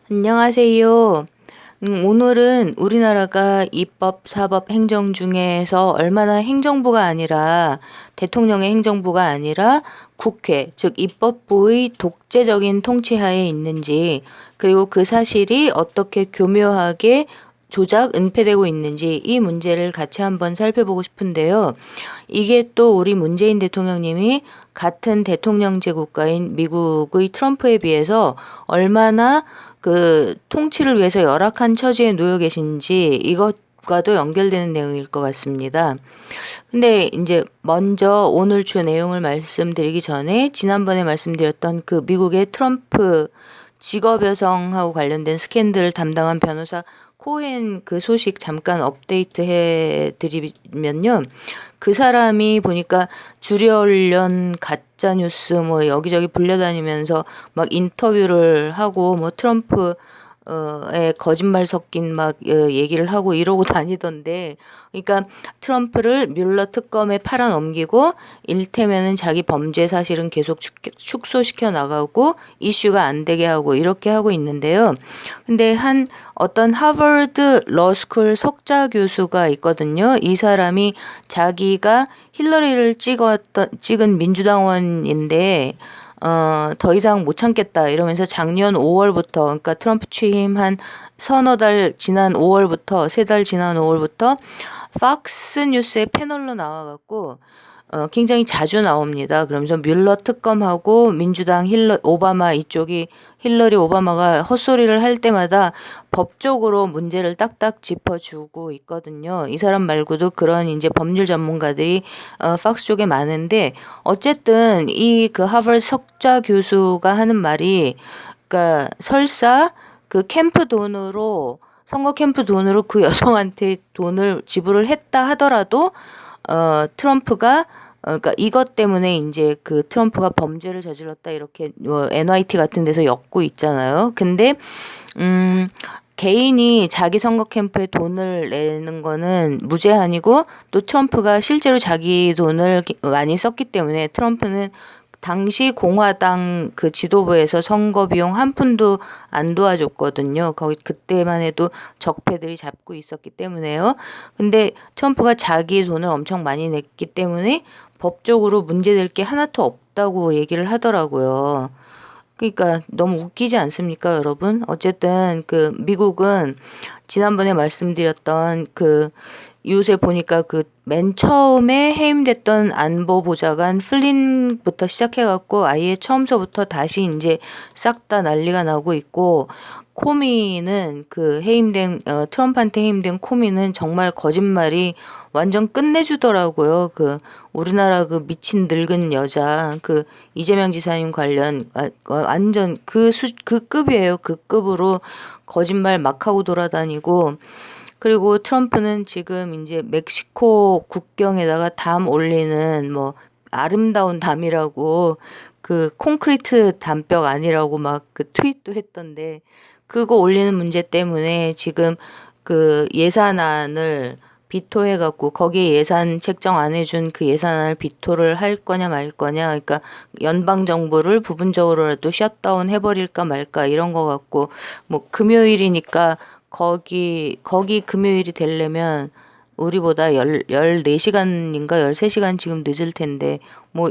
안녕하세요. 오늘은 우리나라가 입법, 사법, 행정 중에서 얼마나 행정부가 아니라 대통령의 행정부가 아니라 국회, 즉 입법부의 독재적인 통치하에 있는지, 그리고 그 사실이 어떻게 교묘하게 조작, 은폐되고 있는지 이 문제를 같이 한번 살펴보고 싶은데요. 이게 또 우리 문재인 대통령님이 같은 대통령제 국가인 미국의 트럼프에 비해서 얼마나 그 통치를 위해서 열악한 처지에 놓여 계신지 이것과도 연결되는 내용일 것 같습니다. 근데 이제 먼저 오늘 주 내용을 말씀드리기 전에 지난번에 말씀드렸던 그 미국의 트럼프 직업 여성하고 관련된 스캔들 담당한 변호사 코헨 그 소식 잠깐 업데이트 해 드리면요. 그 사람이 보니까 주려온 가짜 뉴스 뭐 여기저기 불려다니면서 막 인터뷰를 하고 뭐 트럼프 에 거짓말 섞인 막 얘기를 하고 이러고 다니던데, 그러니까 트럼프를 뮬러 특검에 팔아넘기고 일테면은 자기 범죄 사실은 계속 축소시켜 나가고 이슈가 안 되게 하고 이렇게 하고 있는데요. 근데 한 어떤 하버드 러스쿨 석좌 교수가 있거든요. 이 사람이 자기가 힐러리를 찍은 민주당원인데 더 이상 못 참겠다 이러면서 작년 5월부터, 그러니까 트럼프 취임 한 서너 달 지난 5월부터, 세 달 지난 5월부터 팍스 뉴스의 패널로 나와갖고 굉장히 자주 나옵니다. 그러면서 뮬러 특검하고 민주당 오바마 이쪽이 힐러리 오바마가 헛소리를 할 때마다 법적으로 문제를 딱딱 짚어주고 있거든요. 이 사람 말고도 그런 이제 법률 전문가들이 팍스 쪽에 많은데, 어쨌든 이 그 하버드 석좌 교수가 하는 말이, 그러니까 설사 그 캠프 돈으로, 선거 캠프 돈으로 그 여성한테 돈을 지불을 했다 하더라도 트럼프가 그러니까 이것 때문에 이제 그 트럼프가 범죄를 저질렀다 이렇게 뭐 NYT 같은 데서 엮고 있잖아요. 근데 개인이 자기 선거 캠프에 돈을 내는 거는 무제한이고, 또 트럼프가 실제로 자기 돈을 많이 썼기 때문에 트럼프는 당시 공화당 그 지도부에서 선거 비용 한 푼도 안 도와줬거든요. 거기 그때만 해도 적폐들이 잡고 있었기 때문에요. 근데 트럼프가 자기 돈을 엄청 많이 냈기 때문에 법적으로 문제될 게 하나도 없다고 얘기를 하더라고요. 그러니까 너무 웃기지 않습니까, 여러분? 어쨌든 그 미국은 지난번에 말씀드렸던 그 요새 보니까 그 맨 처음에 해임됐던 안보보좌관 플린부터 시작해갖고 아예 처음서부터 다시 이제 싹 다 난리가 나고 있고, 코미는 그 해임된 트럼프한테 해임된 코미는 정말 거짓말이 완전 끝내주더라고요. 그 우리나라 그 미친 늙은 여자 그 이재명 지사님 관련 완전 그 급이에요. 그 급으로 거짓말 막 하고 돌아다니고, 그리고 트럼프는 지금 이제 멕시코 국경에다가 담 올리는 뭐 아름다운 담이라고, 그 콘크리트 담벽 아니라고 막 그 트윗도 했던데, 그거 올리는 문제 때문에 지금 그 예산안을 비토해갖고 거기에 예산 책정 안 해준 그 예산안을 비토를 할 거냐 말 거냐, 그러니까 연방 정부를 부분적으로라도 셧다운 해버릴까 말까 이런 거 같고, 뭐 금요일이니까 거기 금요일이 되려면 우리보다 14시간인가 13시간 지금 늦을 텐데, 뭐,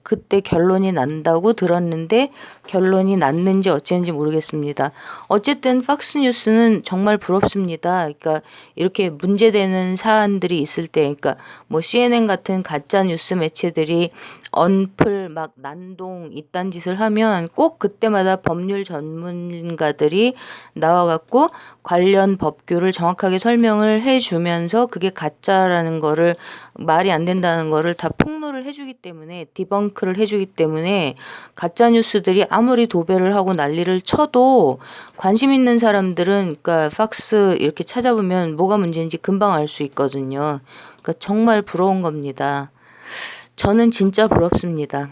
그때 결론이 난다고 들었는데, 결론이 났는지 어쨌는지 모르겠습니다. 어쨌든 팍스뉴스는 정말 부럽습니다. 그러니까 이렇게 문제되는 사안들이 있을 때, 그러니까 뭐 CNN 같은 가짜 뉴스 매체들이 언플 막 난동 이딴 짓을 하면 꼭 그때마다 법률 전문가들이 나와갖고 관련 법규를 정확하게 설명을 해주면서 그게 가짜라는 거를, 말이 안 된다는 거를 다 폭로를 해주기 때문에, 디벙크를 해주기 때문에 가짜 뉴스들이 아무리 도배를 하고 난리를 쳐도 관심 있는 사람들은, 그러니까 팍스 이렇게 찾아보면 뭐가 문제인지 금방 알 수 있거든요. 그러니까 정말 부러운 겁니다. 저는 진짜 부럽습니다.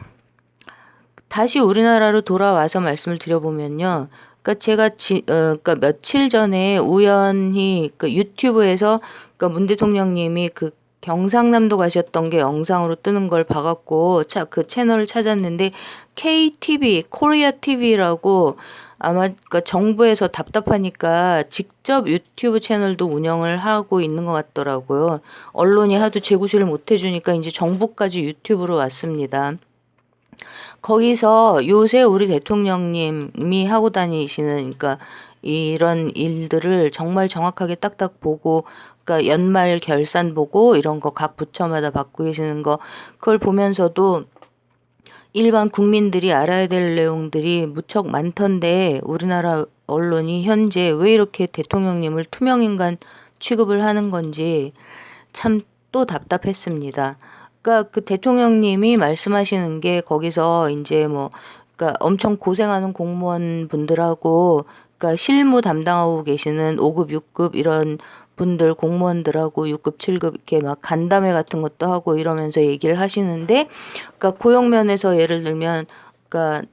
다시 우리나라로 돌아와서 말씀을 드려보면요. 그러니까 제가 그러니까 며칠 전에 우연히 그 유튜브에서, 그러니까 문 대통령님이 그 경상남도 가셨던 게 영상으로 뜨는 걸 봐갖고 그 채널을 찾았는데 KTV, 코리아 TV라고 아마 그러니까 정부에서 답답하니까 직접 유튜브 채널도 운영을 하고 있는 것 같더라고요. 언론이 하도 제구실을 못 해주니까 이제 정부까지 유튜브로 왔습니다. 거기서 요새 우리 대통령님이 하고 다니시는 그러니까 이런 일들을 정말 정확하게 딱딱 보고 그러니까 연말 결산 보고 이런 거 각 부처마다 받고 계시는 거 그걸 보면서도 일반 국민들이 알아야 될 내용들이 무척 많던데 우리나라 언론이 현재 왜 이렇게 대통령님을 투명인간 취급을 하는 건지 참 또 답답했습니다. 그러니까 그 대통령님이 말씀하시는 게 거기서 이제 뭐 그러니까 엄청 고생하는 공무원 분들하고 그러니까 실무 담당하고 계시는 5급, 6급 이런 분들 공무원들하고 6급, 7급 이렇게 막 간담회 같은 것도 하고 이러면서 얘기를 하시는데 그러니까 고용 면에서 예를 들면 그러니까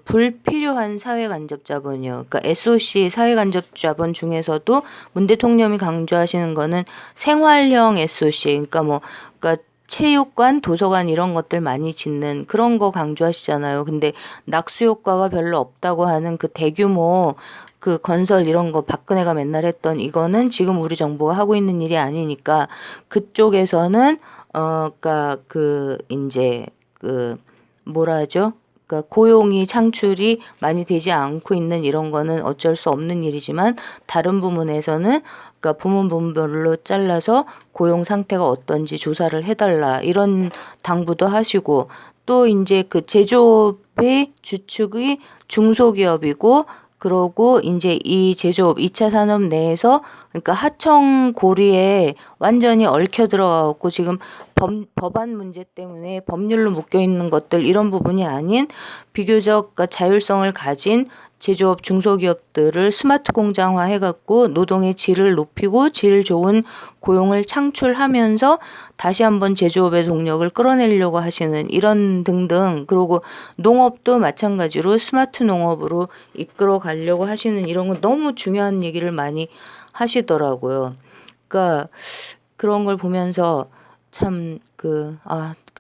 불필요한 사회간접자본이요. 그러니까 SOC 사회간접자본 중에서도 문 대통령이 강조하시는 거는 생활형 SOC, 그러니까 뭐 그러니까 체육관, 도서관 이런 것들 많이 짓는 그런 거 강조하시잖아요. 근데 낙수 효과가 별로 없다고 하는 그 대규모 그 건설 이런 거 박근혜가 맨날 했던 이거는 지금 우리 정부가 하고 있는 일이 아니니까 그쪽에서는 그러니까 그 이제 그 뭐라 하죠? 그러니까 고용이 창출이 많이 되지 않고 있는 이런 거는 어쩔 수 없는 일이지만 다른 부문에서는 그러니까 부문별로 잘라서 고용 상태가 어떤지 조사를 해달라 이런 당부도 하시고 또 이제 그 제조업의 주축이 중소기업이고 그러고 이제 이 제조업 2차 산업 내에서 그러니까 하청 고리에 완전히 얽혀 들어가고 지금 법안 문제 때문에 법률로 묶여 있는 것들 이런 부분이 아닌 비교적 그러니까 자율성을 가진 제조업 중소기업들을 스마트 공장화 해갖고 노동의 질을 높이고 질 좋은 고용을 창출하면서 다시 한번 제조업의 동력을 끌어내려고 하시는 이런 등등 그리고 농업도 마찬가지로 스마트 농업으로 이끌어 가려고 하시는 이런 건 너무 중요한 얘기를 많이 하시더라고요. 그러니까 그런 걸 보면서 참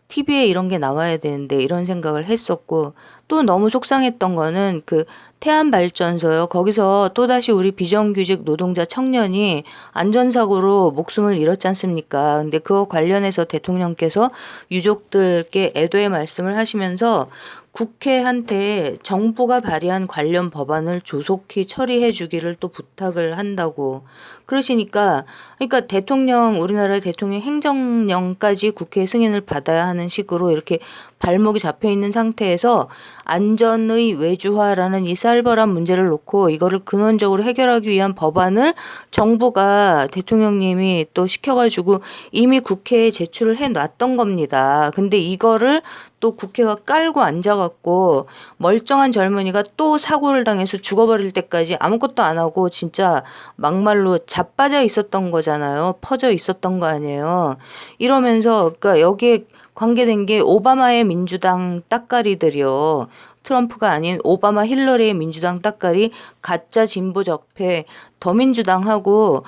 TV에 이런 게 나와야 되는데 이런 생각을 했었고 또 너무 속상했던 거는 그 태안발전소요. 거기서 또다시 우리 비정규직 노동자 청년이 안전사고로 목숨을 잃었지 않습니까? 근데 그거 관련해서 대통령께서 유족들께 애도의 말씀을 하시면서 국회한테 정부가 발의한 관련 법안을 조속히 처리해 주기를 또 부탁을 한다고 그러시니까 그러니까 우리나라 대통령 행정령까지 국회 승인을 받아야 하는 식으로 이렇게 발목이 잡혀 있는 상태에서 안전의 외주화라는 이 쌀벌한 문제를 놓고 이거를 근원적으로 해결하기 위한 법안을 정부가 대통령님이 또 시켜가지고 이미 국회에 제출을 해놨던 겁니다. 근데 이거를 또 국회가 깔고 앉아갖고 멀쩡한 젊은이가 또 사고를 당해서 죽어버릴 때까지 아무것도 안 하고 진짜 막말로 자빠져 있었던 거잖아요. 퍼져 있었던 거 아니에요. 이러면서 그러니까 여기에 관계된 게 오바마의 민주당 따까리들이요. 트럼프가 아닌 오바마 힐러리의 민주당 따까리 가짜 진보 적폐 더민주당하고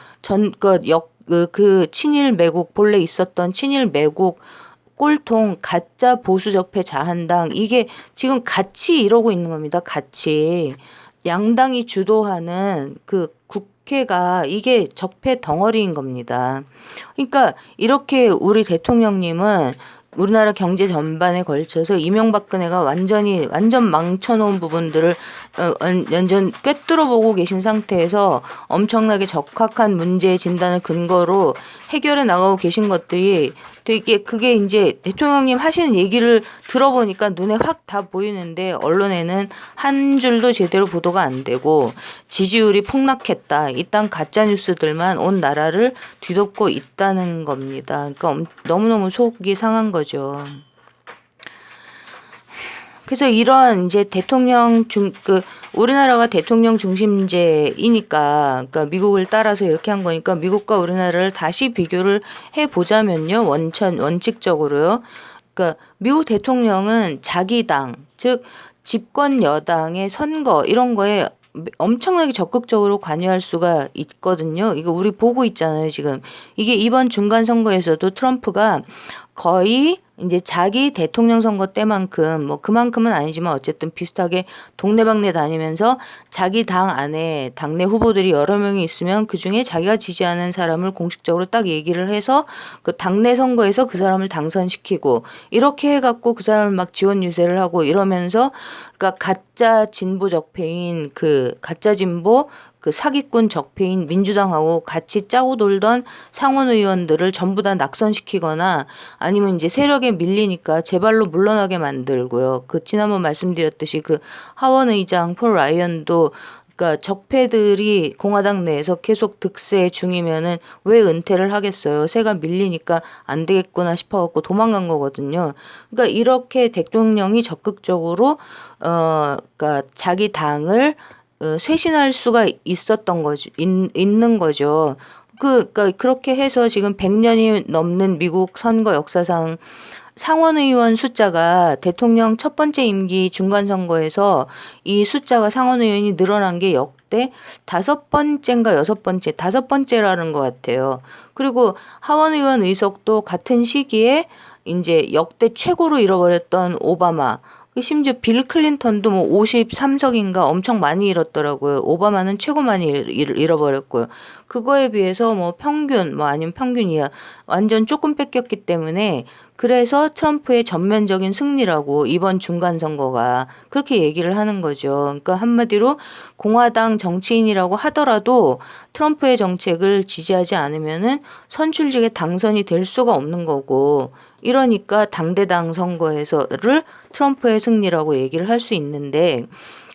그 친일 매국 본래 있었던 친일 매국 꼴통 가짜 보수 적폐 자한당 이게 지금 같이 이러고 있는 겁니다. 같이 양당이 주도하는 그 국회가 이게 적폐 덩어리인 겁니다. 그러니까 이렇게 우리 대통령님은 우리나라 경제 전반에 걸쳐서 이명박근혜가 완전 망쳐놓은 부분들을 완전 꿰뚫어 보고 계신 상태에서 엄청나게 적확한 문제 진단을 근거로 해결해 나가고 계신 것들이 되게 그게 이제 대통령님 하시는 얘기를 들어보니까 눈에 확 다 보이는데 언론에는 한 줄도 제대로 보도가 안 되고 지지율이 폭락했다. 이딴 가짜 뉴스들만 온 나라를 뒤덮고 있다는 겁니다. 그러니까 너무너무 속이 상한 거죠. 그래서 이런 이제 우리나라가 대통령 중심제이니까, 그러니까 미국을 따라서 이렇게 한 거니까 미국과 우리나라를 다시 비교를 해 보자면요, 원칙적으로요. 그러니까 미국 대통령은 자기 당, 즉 집권 여당의 선거 이런 거에 엄청나게 적극적으로 관여할 수가 있거든요. 이거 우리 보고 있잖아요, 지금. 이게 이번 중간 선거에서도 트럼프가 거의 이제 자기 대통령 선거 때만큼 뭐 그만큼은 아니지만 어쨌든 비슷하게 동네방네 다니면서 자기 당 안에 당내 후보들이 여러 명이 있으면 그중에 자기가 지지하는 사람을 공식적으로 딱 얘기를 해서 그 당내 선거에서 그 사람을 당선시키고 이렇게 해갖고 그 사람을 막 지원 유세를 하고 이러면서 그러니까 가짜 진보 적폐인 그 가짜 진보 그 사기꾼 적폐인 민주당하고 같이 짜고 놀던 상원 의원들을 전부 다 낙선시키거나 아니면 이제 세력에 밀리니까 제발로 물러나게 만들고요. 그 지난번 말씀드렸듯이 그 하원 의장 폴 라이언도 그러니까 적폐들이 공화당 내에서 계속 득세 중이면은 왜 은퇴를 하겠어요? 세가 밀리니까 안 되겠구나 싶어갖고 도망간 거거든요. 그러니까 이렇게 대통령이 적극적으로 그러니까 자기 당을 쇄신할 수가 있었던 거죠. 있는 거죠. 그러니까 그렇게 해서 지금 100년이 넘는 미국 선거 역사상 상원의원 숫자가 대통령 첫 번째 임기 중간 선거에서 이 숫자가 상원의원이 늘어난 게 역대 5번째인가 6번째, 5번째라는 것 같아요. 그리고 하원의원 의석도 같은 시기에 이제 역대 최고로 잃어버렸던 오바마, 심지어 빌 클린턴도 뭐 53석인가 엄청 많이 잃었더라고요. 오바마는 최고 많이 잃어버렸고요. 그거에 비해서 뭐 평균 뭐 아니면 평균 이하 완전 조금 뺏겼기 때문에 그래서 트럼프의 전면적인 승리라고 이번 중간 선거가 그렇게 얘기를 하는 거죠. 그러니까 한마디로 공화당 정치인이라고 하더라도 트럼프의 정책을 지지하지 않으면은 선출직에 당선이 될 수가 없는 거고 이러니까 당대당 선거에서를 트럼프의 승리라고 얘기를 할 수 있는데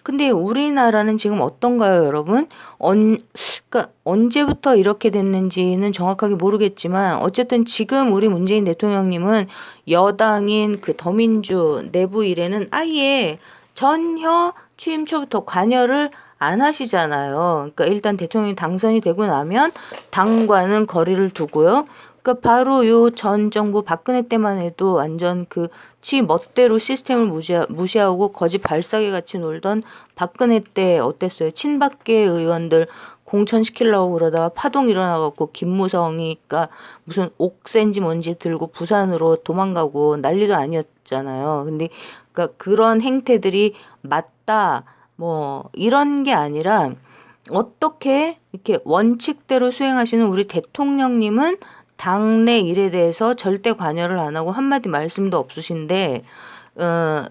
근데 우리나라는 지금 어떤가요, 여러분? 그러니까 언제부터 이렇게 됐는지는 정확하게 모르겠지만 어쨌든 지금 우리 문재인 대통령님은 여당인 그 더민주 내부 일에는 아예 전혀 취임 초부터 관여를 안 하시잖아요. 그러니까 일단 대통령이 당선이 되고 나면 당과는 거리를 두고요. 그러니까 바로 요 전 정부 박근혜 때만 해도 완전 그 지 멋대로 시스템을 무시하고 거지 발사계 같이 놀던 박근혜 때 어땠어요? 친박계 의원들 공천시키려고 그러다가 파동 일어나갖고 김무성이가 무슨 옥센지 뭔지 들고 부산으로 도망가고 난리도 아니었잖아요. 근데 그러니까 그런 행태들이 맞다 뭐 이런 게 아니라 어떻게 이렇게 원칙대로 수행하시는 우리 대통령님은 당내 일에 대해서 절대 관여를 안 하고 한마디 말씀도 없으신데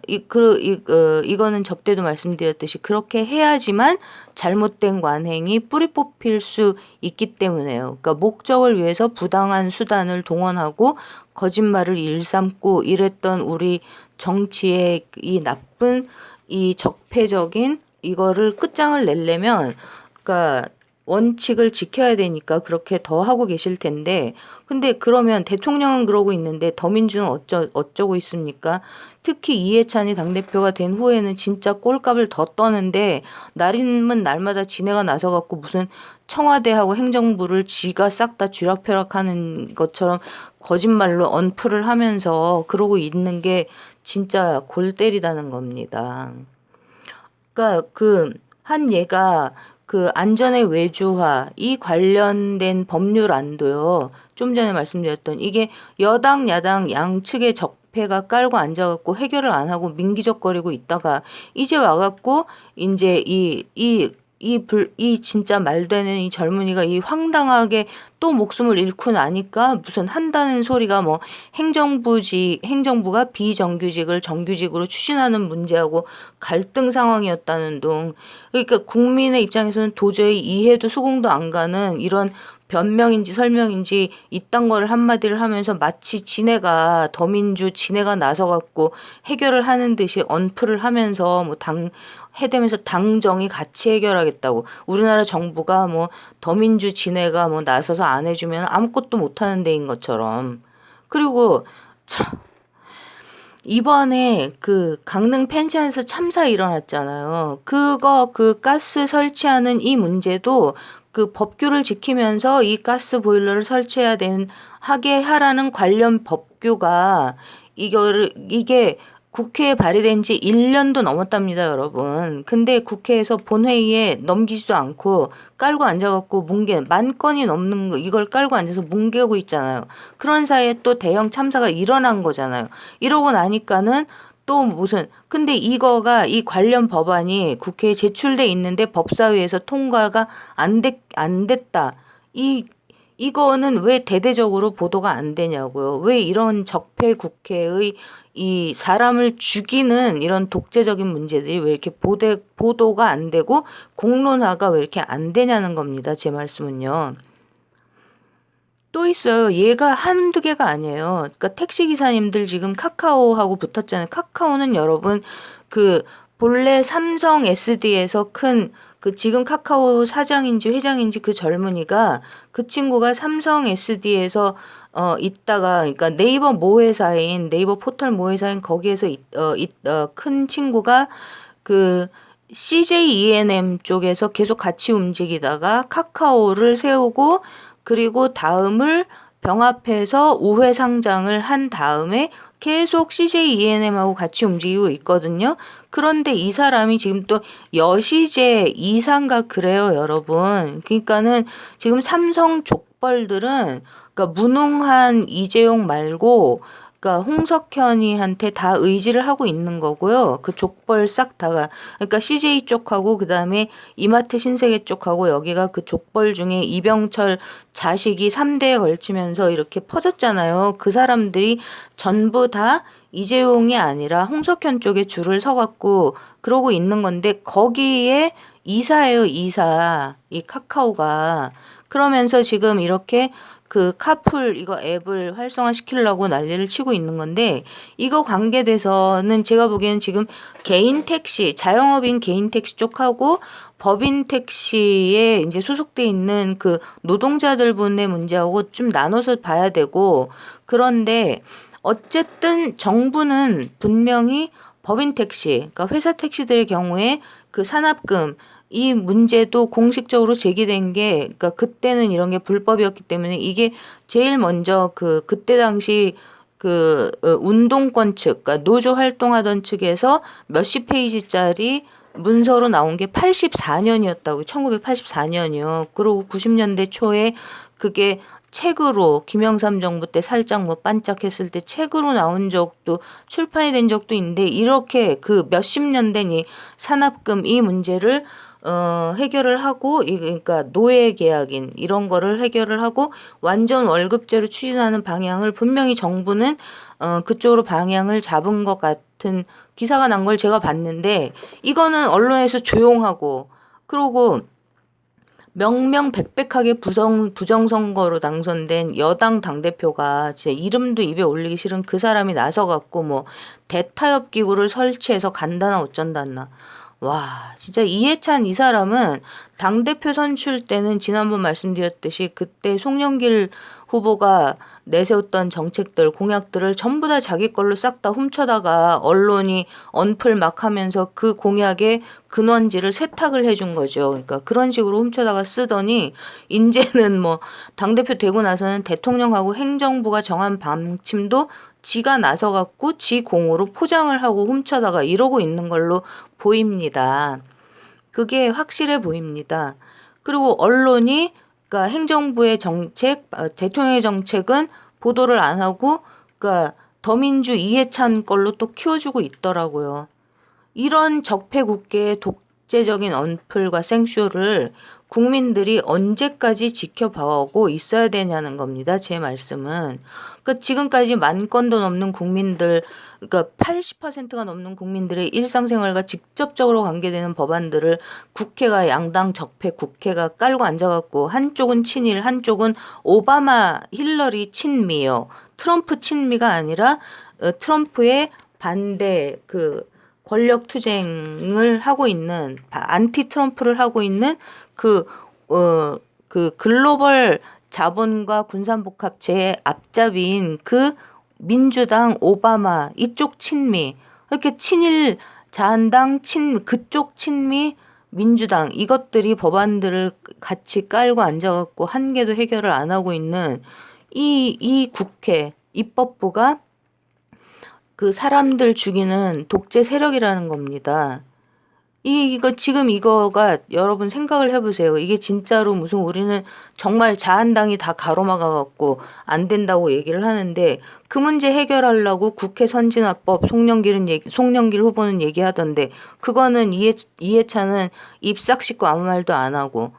이거는 접대도 말씀드렸듯이 그렇게 해야지만 잘못된 관행이 뿌리 뽑힐 수 있기 때문에요. 그러니까 목적을 위해서 부당한 수단을 동원하고 거짓말을 일삼고 이랬던 우리 정치의 이 나쁜 이 적폐적인 이거를 끝장을 내려면 그러니까 원칙을 지켜야 되니까 그렇게 더 하고 계실 텐데 근데 그러면 대통령은 그러고 있는데 더민주는 어쩌고 있습니까? 특히 이해찬이 당대표가 된 후에는 진짜 꼴값을 더 떠는데 날이면 날마다 지네가 나서갖고 무슨 청와대하고 행정부를 지가 싹 다 쥐락펴락하는 것처럼 거짓말로 언플을 하면서 그러고 있는 게 진짜 골 때리다는 겁니다. 그러니까 그 한 예가 그 안전의 외주화 이 관련된 법률안도요. 좀 전에 말씀드렸던 이게 여당 야당 양측의 적폐가 깔고 앉아갖고 해결을 안 하고 민기적거리고 있다가 이제 와갖고 이제 이 진짜 말되는 이 젊은이가 이 황당하게 또 목숨을 잃고 나니까 무슨 한다는 소리가 뭐 행정부가 비정규직을 정규직으로 추진하는 문제하고 갈등 상황이었다는 둥. 그러니까 국민의 입장에서는 도저히 이해도 수긍도 안 가는 이런 변명인지 설명인지 이딴 거를 한마디를 하면서 마치 지네가 나서갖고 해결을 하는 듯이 언플을 하면서 뭐 해대면서 당정이 같이 해결하겠다고 우리나라 정부가 뭐 더민주 지네가 뭐 나서서 안 해주면 아무것도 못하는 데인 것처럼 그리고 참 이번에 그 강릉 펜션에서 참사 일어났잖아요. 그 가스 설치하는 이 문제도 그 법규를 지키면서 이 가스 보일러를 하게 하라는 관련 법규가 이게 국회에 발의된 지 1년도 넘었답니다, 여러분. 근데 국회에서 본회의에 넘기지도 않고 깔고 앉아갖고 만 건이 넘는 거, 이걸 깔고 앉아서 뭉개고 있잖아요. 그런 사이에 또 대형 참사가 일어난 거잖아요. 이러고 나니까는 또 무슨, 근데 이 관련 법안이 국회에 제출돼 있는데 법사위에서 통과가 안 됐다. 이거는 왜 대대적으로 보도가 안 되냐고요. 왜 이런 적폐 국회의 이 사람을 죽이는 이런 독재적인 문제들이 왜 이렇게 보도가 안 되고 공론화가 왜 이렇게 안 되냐는 겁니다. 제 말씀은요. 또 있어요. 얘가 한두 개가 아니에요. 그러니까 택시기사님들 지금 카카오하고 붙었잖아요. 카카오는 여러분 그 본래 삼성 SD에서 큰 그 지금 카카오 사장인지 회장인지 그 젊은이가 그 친구가 삼성 SD에서 있다가 그러니까 네이버 모회사인 네이버 포털 모회사인 거기에서 큰 친구가 그 CJ ENM 쪽에서 계속 같이 움직이다가 카카오를 세우고 그리고 다음을 병합해서 우회 상장을 한 다음에 계속 CJ ENM하고 같이 움직이고 있거든요. 그런데 이 사람이 지금 또 여시제 이사인가 그래요, 여러분. 그러니까는 지금 삼성 족벌들은 그러니까 무능한 이재용 말고 그러니까 홍석현이한테 다 의지를 하고 있는 거고요. 그 족벌 싹 다가 그러니까 CJ 쪽하고 그다음에 이마트 신세계 쪽하고 여기가 그 족벌 중에 이병철 자식이 3대에 걸치면서 이렇게 퍼졌잖아요. 그 사람들이 전부 다 이재용이 아니라 홍석현 쪽에 줄을 서갖고 그러고 있는 건데 거기에 이사예요, 이사. 이 카카오가. 그러면서 지금 이렇게 그 카풀 이거 앱을 활성화시키려고 난리를 치고 있는 건데 이거 관계돼서는 제가 보기에는 지금 개인 택시, 자영업인 개인 택시 쪽하고 법인 택시에 이제 소속돼 있는 그 노동자들 분의 문제하고 좀 나눠서 봐야 되고 그런데 어쨌든 정부는 분명히 법인 택시, 그러니까 회사 택시들의 경우에 그 산업금 이 문제도 공식적으로 제기된 게, 그러니까 그때는 이런 게 불법이었기 때문에 이게 제일 먼저 그때 당시 운동권 측, 그러니까 노조 활동하던 측에서 몇십 페이지짜리 문서로 나온 게 84년이었다고, 1984년이요. 그리고 90년대 초에 그게 책으로 김영삼 정부 때 살짝 뭐 반짝했을 때 책으로 나온 적도 출판이 된 적도 있는데 이렇게 그 몇십 년 된 이 산업금 이 문제를 해결을 하고 그러니까 노예 계약인 이런 거를 해결을 하고 완전 월급제로 추진하는 방향을 분명히 정부는 그쪽으로 방향을 잡은 것 같은 기사가 난 걸 제가 봤는데 이거는 언론에서 조용하고 그러고 명명백백하게 부정선거로 당선된 여당 당대표가 진짜 이름도 입에 올리기 싫은 그 사람이 나서갖고 뭐 대타협 기구를 설치해서 간다나 어쩐다나. 와, 진짜 이해찬 이 사람은 당대표 선출 때는 지난번 말씀드렸듯이 그때 송영길 후보가 내세웠던 정책들, 공약들을 전부 다 자기 걸로 싹 다 훔쳐다가 언론이 언플 막 하면서 그 공약의 근원지를 세탁을 해준 거죠. 그러니까 그런 식으로 훔쳐다가 쓰더니 이제는 뭐 당대표 되고 나서는 대통령하고 행정부가 정한 방침도 지가 나서갖고 지 공으로 포장을 하고 훔쳐다가 이러고 있는 걸로 보입니다. 그게 확실해 보입니다. 그리고 언론이 그러니까 행정부의 정책, 대통령의 정책은 보도를 안 하고 그러니까 더민주 이해찬 걸로 또 키워주고 있더라고요. 이런 적폐국계의 독재적인 언플과 생쇼를 국민들이 언제까지 지켜봐오고 있어야 되냐는 겁니다. 제 말씀은. 그러니까 지금까지 10,000건도 넘는 국민들, 그러니까 80%가 넘는 국민들의 일상생활과 직접적으로 관계되는 법안들을 국회가 양당 적폐 국회가 깔고 앉아갖고 한쪽은 친일, 한쪽은 오바마, 힐러리 친미요. 트럼프 친미가 아니라 트럼프의 반대 권력 투쟁을 하고 있는 안티 트럼프를 하고 있는 그 글로벌 자본과 군산복합체의 앞잡이인 그 민주당 오바마 이쪽 친미 이렇게 친일 자한당 그쪽 친미 민주당 이것들이 법안들을 같이 깔고 앉아갖고 한 개도 해결을 안 하고 있는 이 국회 입법부가 그 사람들 죽이는 독재 세력이라는 겁니다. 이거 지금 이거가 여러분 생각을 해보세요. 이게 진짜로 무슨 우리는 정말 자한당이 다 가로막아 갖고 안 된다고 얘기를 하는데 그 문제 해결하려고 국회 선진화법 송영길 후보는 얘기하던데 그거는 이해찬은 입 싹 씻고 아무 말도 안 하고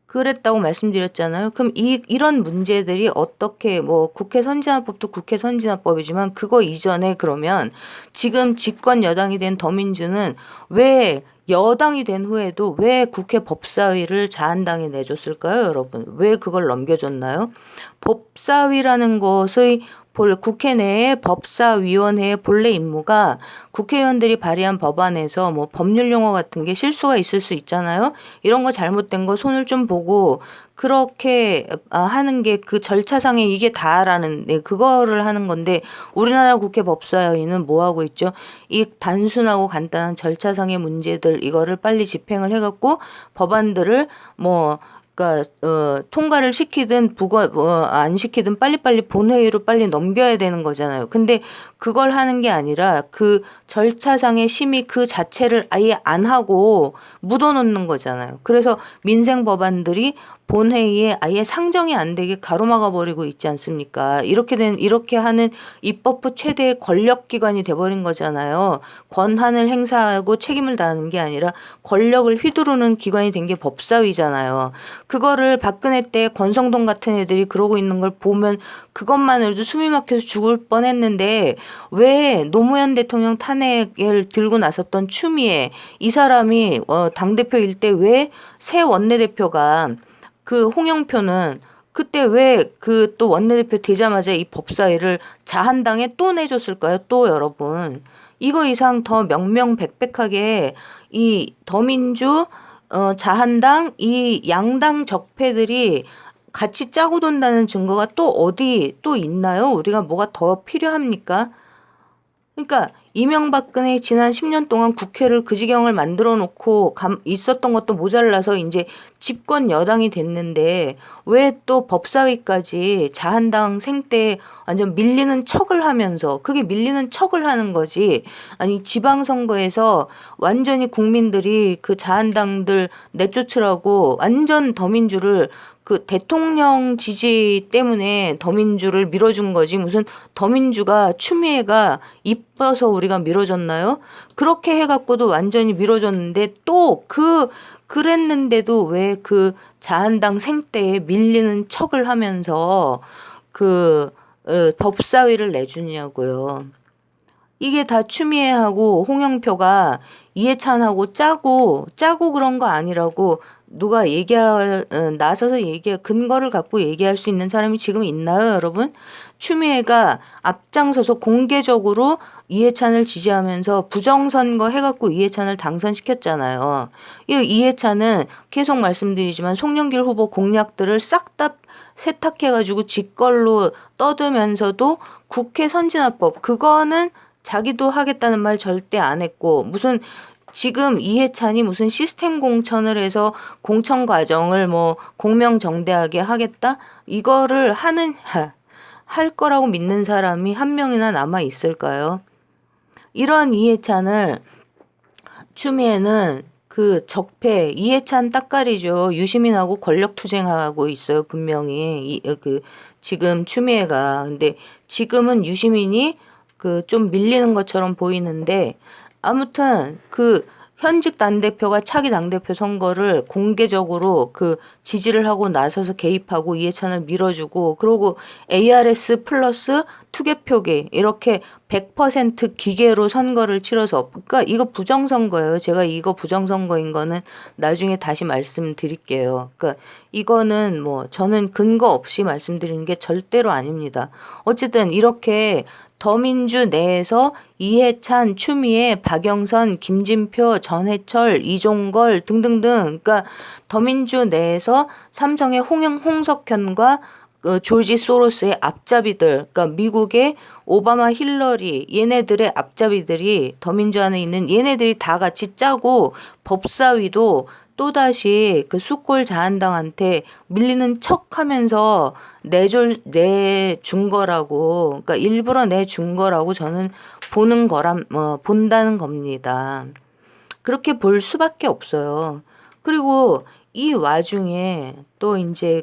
그랬다고 말씀드렸잖아요. 그럼 이런 문제들이 어떻게 뭐 국회 선진화법도 국회 선진화법이지만 그거 이전에 그러면 지금 집권 여당이 된 더민주는 왜 여당이 된 후에도 왜 국회 법사위를 자한당에 내줬을까요, 여러분? 왜 그걸 넘겨줬나요? 법사위라는 것의 국회 내의 법사위원회의 본래 임무가 국회의원들이 발의한 법안에서 뭐 법률 용어 같은 게 실수가 있을 수 있잖아요. 이런 거 잘못된 거 손을 좀 보고 그렇게 하는 게 그 절차상에 이게 다라는 그거를 하는 건데 우리나라 국회 법사위는 뭐 하고 있죠? 이 단순하고 간단한 절차상의 문제들 이거를 빨리 집행을 해갖고 법안들을 뭐 그러니까 통과를 시키든 안 시키든 빨리빨리 본회의로 빨리 넘겨야 되는 거잖아요. 근데 그걸 하는 게 아니라 그 절차상의 심의 그 자체를 아예 안 하고 묻어놓는 거잖아요. 그래서 민생 법안들이 본회의에 아예 상정이 안 되게 가로막아 버리고 있지 않습니까? 이렇게 하는 입법부 최대의 권력기관이 돼버린 거잖아요. 권한을 행사하고 책임을 다하는 게 아니라 권력을 휘두르는 기관이 된 게 법사위잖아요. 그거를 박근혜 때 권성동 같은 애들이 그러고 있는 걸 보면 그것만으로도 숨이 막혀서 죽을 뻔했는데 왜 노무현 대통령 탄핵을 들고 나섰던 추미애 이 사람이 당대표일 때 왜 새 원내대표가 그 홍영표는 그때 왜 그 또 원내대표 되자마자 이 법사위를 자한당에 또 내줬을까요? 또 여러분. 이거 이상 더 명명백백하게 이 더민주 자한당 이 양당 적폐들이 같이 짜고 돈다는 증거가 또 어디 또 있나요? 우리가 뭐가 더 필요합니까? 그러니까 이명박근혜 지난 10년 동안 국회를 그 지경을 만들어 놓고 있었던 것도 모자라서 이제 집권 여당이 됐는데 왜 또 법사위까지 자한당 생때 완전 밀리는 척을 하면서 그게 밀리는 척을 하는 거지. 아니 지방선거에서 완전히 국민들이 그 자한당들 내쫓으라고 완전 더민주를 그 대통령 지지 때문에 더민주를 밀어준 거지 무슨 더민주가 추미애가 이뻐서 우리가 밀어줬나요? 그렇게 해갖고도 완전히 밀어줬는데 또 그랬는데도 왜 그 자한당 생때에 밀리는 척을 하면서 그 법사위를 내주냐고요. 이게 다 추미애하고 홍영표가 이해찬하고 짜고 그런 거 아니라고 누가 나서서 근거를 갖고 얘기할 수 있는 사람이 지금 있나요, 여러분? 추미애가 앞장서서 공개적으로 이해찬을 지지하면서 부정선거 해갖고 이해찬을 당선시켰잖아요. 이 이해찬은 계속 말씀드리지만 송영길 후보 공약들을 싹 다 세탁해가지고 직걸로 떠들면서도 국회 선진화법 그거는 자기도 하겠다는 말 절대 안 했고 무슨 지금 이해찬이 무슨 시스템 공천을 해서 공천 과정을 뭐 공명정대하게 하겠다? 이거를 할 거라고 믿는 사람이 한 명이나 남아 있을까요? 이런 이해찬을 추미애는 그 적폐 이해찬 따까리죠. 유시민하고 권력 투쟁하고 있어요. 분명히 지금 추미애가 근데 지금은 유시민이 그 좀 밀리는 것처럼 보이는데 아무튼 그 현직 당대표가 차기 당대표 선거를 공개적으로 그 지지를 하고 나서서 개입하고 이해찬을 밀어주고 그러고 ARS 플러스 투개표기 이렇게 100% 기계로 선거를 치러서 그러니까 이거 부정선거예요. 제가 이거 부정선거인 거는 나중에 다시 말씀드릴게요. 그러니까 이거는 뭐 저는 근거 없이 말씀드리는 게 절대로 아닙니다. 어쨌든 이렇게 더민주 내에서 이해찬, 추미애, 박영선, 김진표, 전해철, 이종걸 등등등 그러니까 더민주 내에서 삼성의 홍석현과 조지 소로스의 앞잡이들, 그러니까 미국의 오바마, 힐러리 얘네들의 앞잡이들이 더민주 안에 있는 얘네들이 다 같이 짜고 법사위도 또다시 그 숫골 자한당한테 밀리는 척하면서 내준 거라고, 그러니까 일부러 내준 거라고 저는 본다는 겁니다. 그렇게 볼 수밖에 없어요. 그리고 이 와중에 또 이제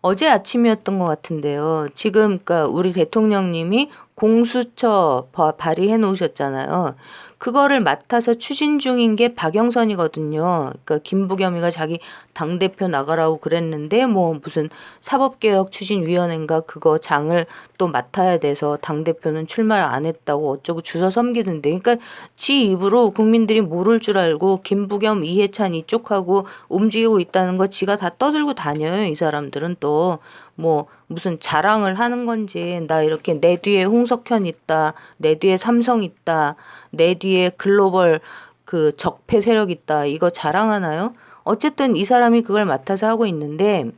어제 아침이었던 것 같은데요. 지금 그러니까 우리 대통령님이 공수처 발의해 놓으셨잖아요. 그거를 맡아서 추진 중인 게 박영선이거든요. 그러니까 김부겸이가 자기 당대표 나가라고 그랬는데 뭐 무슨 사법개혁 추진위원회인가 그거 장을 또 맡아야 돼서 당대표는 출마를 안 했다고 어쩌고 주워 섬기던데. 그러니까 지 입으로 국민들이 모를 줄 알고 김부겸, 이해찬 이쪽하고 움직이고 있다는 거 지가 다 떠들고 다녀요. 이 사람들은 또 뭐 무슨 자랑을 하는 건지, 나 이렇게 내 뒤에 홍석현 있다, 내 뒤에 삼성 있다, 내 뒤에 글로벌 그 적폐 세력 있다, 이거 자랑하나요? 어쨌든 이 사람이 그걸 맡아서 하고 있는데,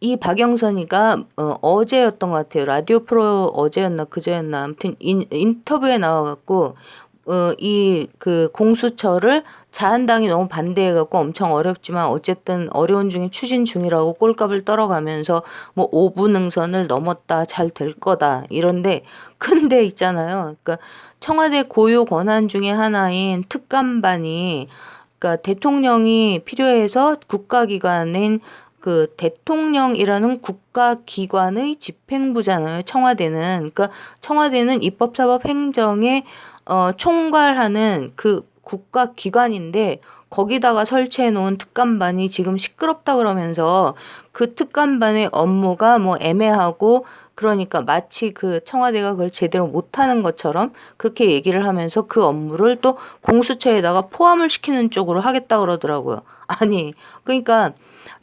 이 박영선이가 어제였던 것 같아요. 라디오 프로 어제였나 그제였나 아무튼 인터뷰에 나와갖고 이 그 공수처를 자한당이 너무 반대해갖고 엄청 어렵지만 어쨌든 어려운 중에 추진 중이라고 꼴값을 떨어가면서 뭐 5부 능선을 넘었다, 잘 될 거다 이런데, 근데 있잖아요. 그러니까 청와대 고유 권한 중에 하나인 특감반이, 그러니까 대통령이 필요해서 국가기관인 그 대통령이라는 국가기관의 집행부잖아요. 청와대는. 그러니까 청와대는 입법사법행정의 총괄하는 그 국가기관인데, 거기다가 설치해 놓은 특감반이 지금 시끄럽다 그러면서 그 특감반의 업무가 뭐 애매하고, 그러니까 마치 그 청와대가 그걸 제대로 못하는 것처럼 그렇게 얘기를 하면서 그 업무를 또 공수처에다가 포함을 시키는 쪽으로 하겠다 그러더라고요. 아니, 그러니까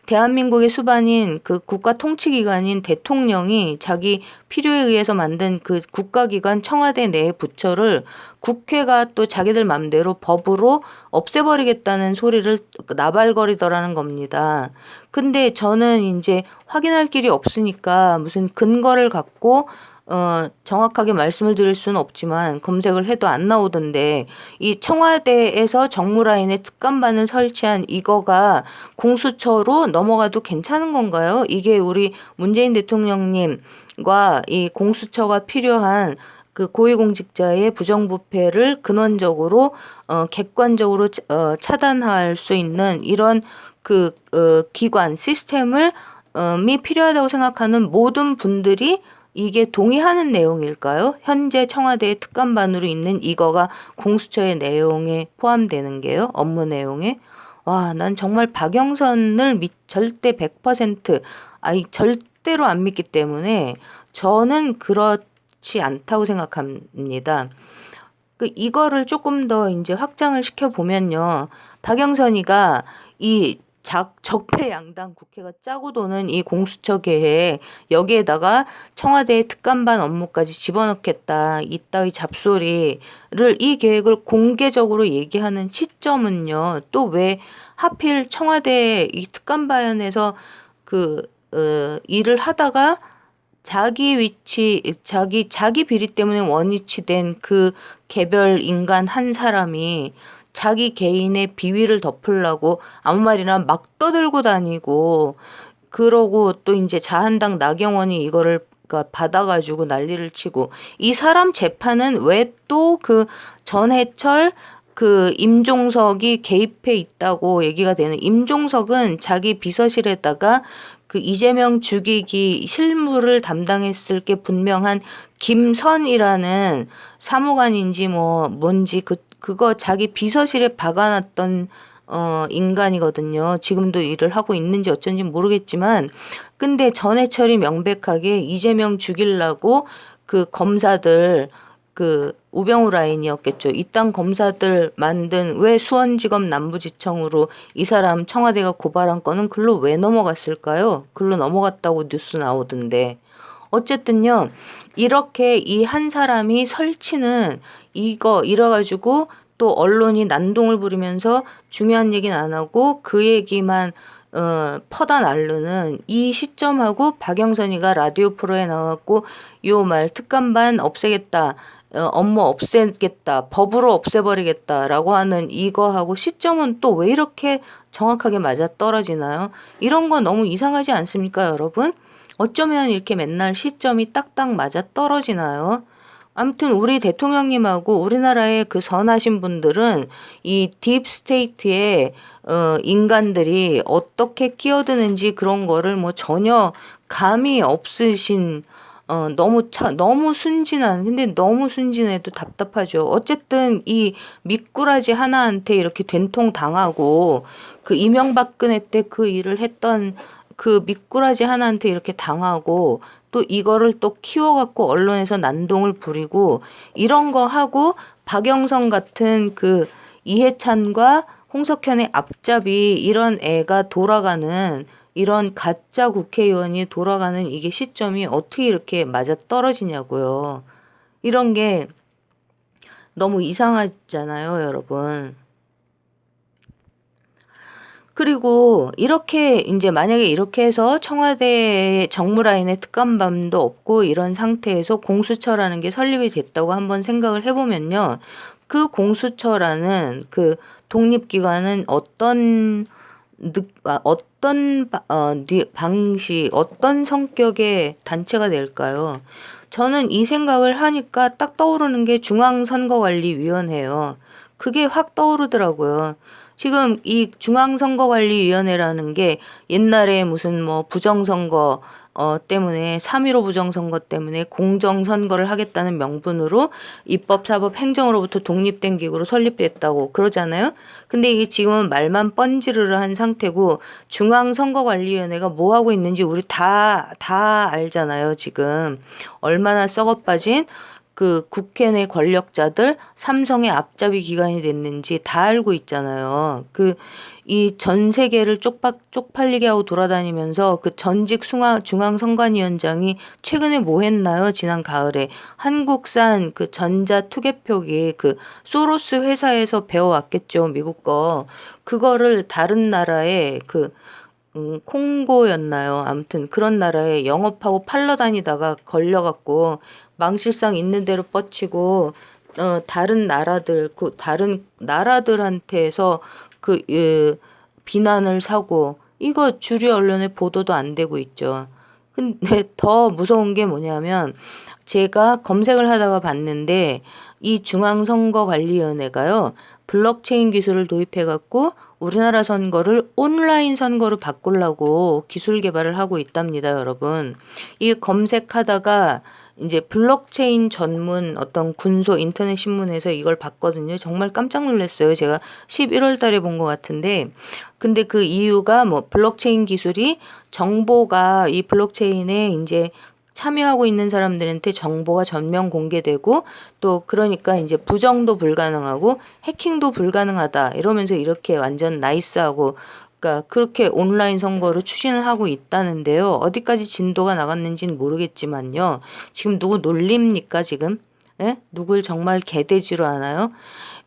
대한민국의 수반인 그 국가 통치기관인 대통령이 자기 필요에 의해서 만든 그 국가기관 청와대 내 부처를 국회가 또 자기들 맘대로 법으로 없애버리겠다는 소리를 나발거리더라는 겁니다. 근데 저는 이제 확인할 길이 없으니까 무슨 근거를 갖고 정확하게 말씀을 드릴 수는 없지만 검색을 해도 안 나오던데, 이 청와대에서 정무라인에 특감반을 설치한 이거가 공수처로 넘어가도 괜찮은 건가요? 이게 우리 문재인 대통령님과 이 공수처가 필요한 그 고위공직자의 부정부패를 근원적으로 객관적으로 차단할 수 있는 이런 기관 시스템을 이 필요하다고 생각하는 모든 분들이 이게 동의하는 내용일까요? 현재 청와대의 특감반으로 있는 이거가 공수처의 내용에 포함되는 게요. 업무 내용에. 와, 난 정말 박영선을 절대 100%, 절대로 안 믿기 때문에 저는 그렇지 않다고 생각합니다. 이거를 조금 더 이제 확장을 시켜보면요. 박영선이가 이 적폐 양당 국회가 짜고 도는 이 공수처 계획, 여기에다가 청와대의 특감반 업무까지 집어넣겠다, 이따위 잡소리를, 이 계획을 공개적으로 얘기하는 시점은요. 또 왜 하필 청와대 이 특감반에서 일을 하다가 자기 비리 때문에 원위치된 그 개별 인간 한 사람이 자기 개인의 비위를 덮으려고 아무 말이나 막 떠들고 다니고, 그러고 또 이제 자한당 나경원이 이거를 그러니까 받아가지고 난리를 치고, 이 사람 재판은 왜 또 그 전해철 임종석이 개입해 있다고 얘기가 되는, 임종석은 자기 비서실에다가 그 이재명 죽이기 실무를 담당했을 게 분명한 김선이라는 사무관인지 뭐 뭔지 그거 자기 비서실에 박아놨던 인간이거든요. 지금도 일을 하고 있는지 어쩐지 모르겠지만, 근데 전해철이 명백하게 이재명 죽이려고 그 검사들, 우병우 라인이었겠죠. 이딴 검사들 만든, 왜 수원지검 남부지청으로 이 사람 청와대가 고발한 건은 글로 왜 넘어갔을까요? 글로 넘어갔다고 뉴스 나오던데. 어쨌든요. 이렇게 이 한 사람이 설치는 이래가지고 또 언론이 난동을 부리면서 중요한 얘기는 안 하고 그 얘기만 퍼다 날르는 이 시점하고 박영선이가 라디오 프로에 나와갖고 요 말 특감반 없애겠다, 업무 없애겠다, 법으로 없애버리겠다라고 하는 이거하고 시점은 또 왜 이렇게 정확하게 맞아떨어지나요? 이런 거 너무 이상하지 않습니까, 여러분? 어쩌면 이렇게 맨날 시점이 딱딱 맞아떨어지나요? 아무튼 우리 대통령님하고 우리나라의 그 선하신 분들은 이 딥스테이트의 인간들이 어떻게 끼어드는지 그런 거를 뭐 전혀 감이 없으신 너무 순진한, 근데 너무 순진해도 답답하죠. 어쨌든 이 미꾸라지 하나한테 이렇게 된통 당하고 그 이명박근혜 때 그 일을 했던 그 미꾸라지 하나한테 이렇게 당하고 또 이거를 또 키워갖고 언론에서 난동을 부리고 이런 거 하고 박영선 같은 그 이해찬과 홍석현의 앞잡이 이런 애가 돌아가는 이런 가짜 국회의원이 돌아가는 이게 시점이 어떻게 이렇게 맞아 떨어지냐고요. 이런 게 너무 이상하잖아요, 여러분. 그리고 이렇게 이제 만약에 이렇게 해서 청와대 정무라인에 특감반도 없고 이런 상태에서 공수처라는 게 설립이 됐다고 한번 생각을 해보면요. 그 공수처라는 그 독립기관은 어떤 방식, 어떤 성격의 단체가 될까요? 저는 이 생각을 하니까 딱 떠오르는 게 중앙선거관리위원회예요. 그게 확 떠오르더라고요. 지금 이 중앙선거관리위원회라는 게 옛날에 무슨 뭐 부정선거 때문에 3.15 부정선거 때문에 공정선거를 하겠다는 명분으로 입법, 사법, 행정으로부터 독립된 기구로 설립됐다고 그러잖아요. 근데 이게 지금은 말만 뻔지르르한 상태고 중앙선거관리위원회가 뭐 하고 있는지 우리 다 알잖아요. 지금 얼마나 썩어빠진 그 국회 내 권력자들 삼성의 앞잡이 기관이 됐는지 다 알고 있잖아요. 그 이 전 세계를 쪽팔리게 하고 돌아다니면서 그 전직 중앙선관위원장이 최근에 뭐 했나요? 지난 가을에 한국산 그 전자 투개표기 그 소로스 회사에서 배워왔겠죠. 미국 거. 그거를 다른 나라에 그 콩고였나요? 아무튼 그런 나라에 영업하고 팔러 다니다가 걸려갖고 망실상 있는 대로 뻗치고 다른 나라들한테서 비난을 사고 이거 주류 언론에 보도도 안 되고 있죠. 근데 더 무서운 게 뭐냐면 제가 검색을 하다가 봤는데 이 중앙선거관리위원회가요. 블록체인 기술을 도입해갖고 우리나라 선거를 온라인 선거로 바꾸려고 기술 개발을 하고 있답니다, 여러분. 이 검색하다가 이제 블록체인 전문 어떤 군소 인터넷 신문에서 이걸 봤거든요. 정말 깜짝 놀랐어요. 제가 11월 달에 본 것 같은데. 근데 그 이유가 뭐 블록체인 기술이 정보가 이 블록체인에 이제 참여하고 있는 사람들한테 정보가 전면 공개되고 또 그러니까 이제 부정도 불가능하고 해킹도 불가능하다 이러면서 이렇게 완전 나이스하고 그러니까 그렇게 온라인 선거를 추진을 하고 있다는데요. 어디까지 진도가 나갔는지는 모르겠지만요. 지금 누구 놀립니까 지금? 예? 누굴 정말 개돼지로 하나요?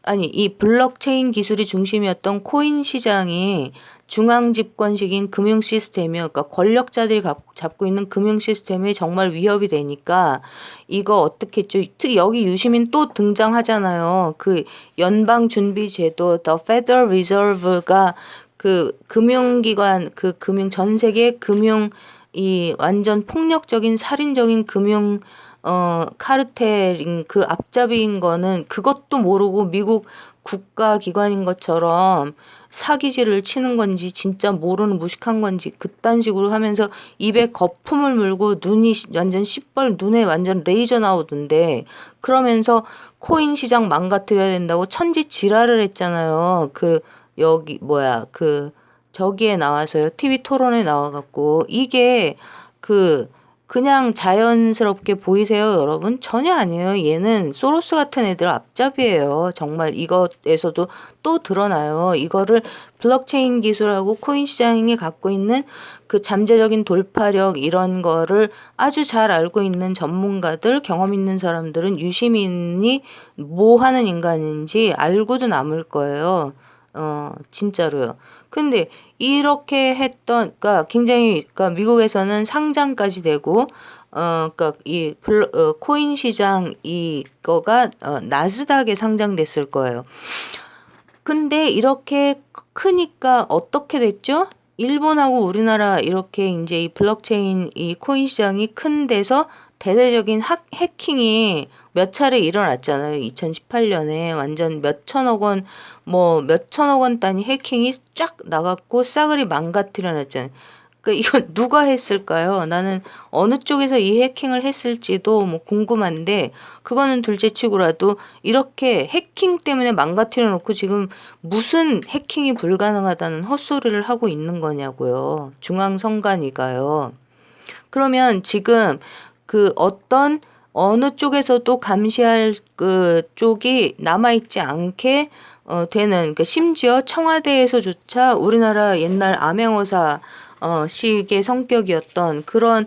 아니 이 블록체인 기술이 중심이었던 코인 시장이 중앙 집권식인 금융 시스템이요. 그러니까 권력자들이 잡고 있는 금융 시스템에 정말 위협이 되니까 이거 어떻게 했죠? 특히 여기 유시민 또 등장하잖아요. 그 연방준비제도, The Federal Reserve가 그 금융기관, 그 전 세계 금융 이 완전 폭력적인 살인적인 금융 카르텔인 그 앞잡이인 거는 그것도 모르고 미국 국가기관인 것처럼 사기질을 치는 건지 진짜 모르는 무식한 건지 그딴 식으로 하면서 입에 거품을 물고 눈이 완전 시뻘 눈에 완전 레이저 나오던데 그러면서 코인 시장 망가뜨려야 된다고 천지 지랄을 했잖아요. 그 여기 뭐야 그 저기에 나와서요. TV 토론에 나와갖고 이게 그 그냥 자연스럽게 보이세요, 여러분? 전혀 아니에요. 얘는 소로스 같은 애들 앞잡이에요. 정말 이것에서도 또 드러나요. 이거를 블록체인 기술하고 코인 시장이 갖고 있는 그 잠재적인 돌파력 이런 거를 아주 잘 알고 있는 전문가들, 경험 있는 사람들은 유시민이 뭐 하는 인간인지 알고도 남을 거예요. 진짜로요. 근데 이렇게 했던, 그러니까 굉장히, 그러니까 미국에서는 상장까지 되고, 그러니까 코인 시장 이거가 나스닥에 상장됐을 거예요. 근데 이렇게 크니까 어떻게 됐죠? 일본하고 우리나라 이렇게 이제 이 블록체인 이 코인 시장이 큰 데서 대대적인 해킹이 몇 차례 일어났잖아요. 2018년에 완전 몇천억 원 단위 해킹이 쫙 나갔고 싸그리 망가뜨려 놨잖아요. 그러니까 이건 누가 했을까요? 나는 어느 쪽에서 이 해킹을 했을지도 뭐 궁금한데, 그거는 둘째치고라도 이렇게 해킹 때문에 망가뜨려 놓고 지금 무슨 해킹이 불가능하다는 헛소리를 하고 있는 거냐고요. 중앙선관위가요. 그러면 지금 어느 쪽에서도 감시할 그 쪽이 남아있지 않게 되는, 그러니까 심지어 청와대에서조차 우리나라 옛날 암행어사 식의 성격이었던 그런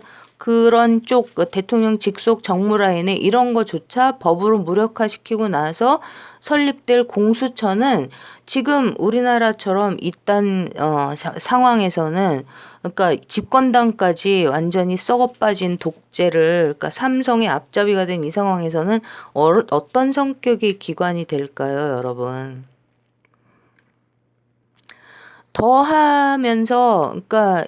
쪽 대통령 직속 정무라인에 이런 거조차 법으로 무력화시키고 나서 설립될 공수처는 지금 우리나라처럼 이딴 상황에서는, 그러니까 집권당까지 완전히 썩어 빠진 독재를, 그러니까 삼성의 앞잡이가 된 이 상황에서는 어떤 성격의 기관이 될까요, 여러분? 더 하면서, 그러니까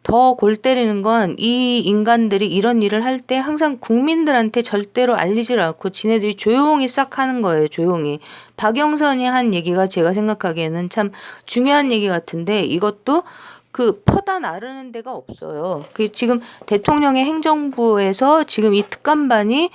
더 골 때리는 건 이 인간들이 이런 일을 할 때 항상 국민들한테 절대로 알리질 않고 지네들이 조용히 싹 하는 거예요, 조용히. 박영선이 한 얘기가 제가 생각하기에는 참 중요한 얘기 같은데, 이것도 퍼다 나르는 데가 없어요. 지금 대통령의 행정부에서 지금 이 특감반이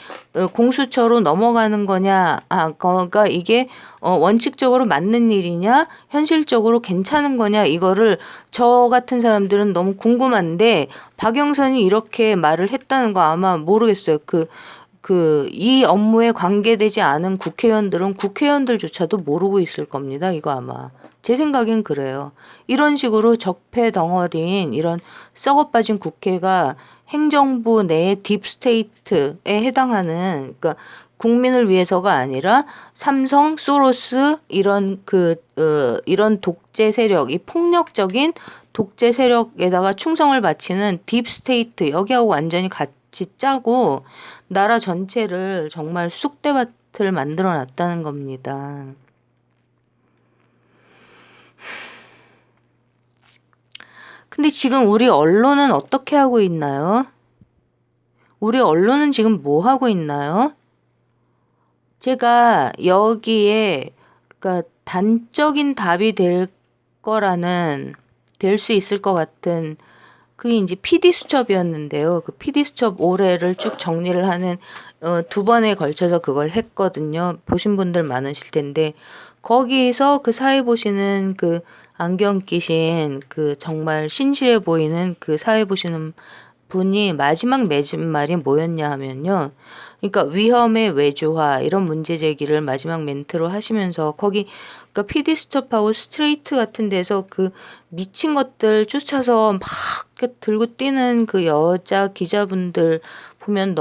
공수처로 넘어가는 거냐, 그러니까 이게 원칙적으로 맞는 일이냐, 현실적으로 괜찮은 거냐, 이거를 저 같은 사람들은 너무 궁금한데, 박영선이 이렇게 말을 했다는 거 아마 모르겠어요. 이 업무에 관계되지 않은 국회의원들은 국회의원들조차도 모르고 있을 겁니다. 이거 아마. 제 생각엔 그래요. 이런 식으로 적폐 덩어리인 이런 썩어빠진 국회가 행정부 내 딥스테이트에 해당하는, 그러니까 국민을 위해서가 아니라 삼성, 소로스 이런 독재 세력, 이 폭력적인 독재 세력에다가 충성을 바치는 딥스테이트, 여기하고 완전히 같이 짜고 나라 전체를 정말 쑥대밭을 만들어 놨다는 겁니다. 근데 지금 우리 언론은 어떻게 하고 있나요? 우리 언론은 지금 뭐 하고 있나요? 제가 여기에, 그러니까 단적인 답이 될 수 있을 것 같은, 그게 이제 PD 수첩이었는데요. 그 PD 수첩 올해를 쭉 정리를 하는, 2번에 걸쳐서 그걸 했거든요. 보신 분들 많으실 텐데, 거기서 그 사회 보시는 안경 끼신 정말 신실해 보이는 사회 보시는 분이 마지막 맺은 말이 뭐였냐 하면요. 그러니까 위험의 외주화 이런 문제 제기를 마지막 멘트로 하시면서 거기, 그러니까 PD 수첩하고 스트레이트 같은 데서 미친 것들 쫓아서 막 들고 뛰는 여자 기자분들 보면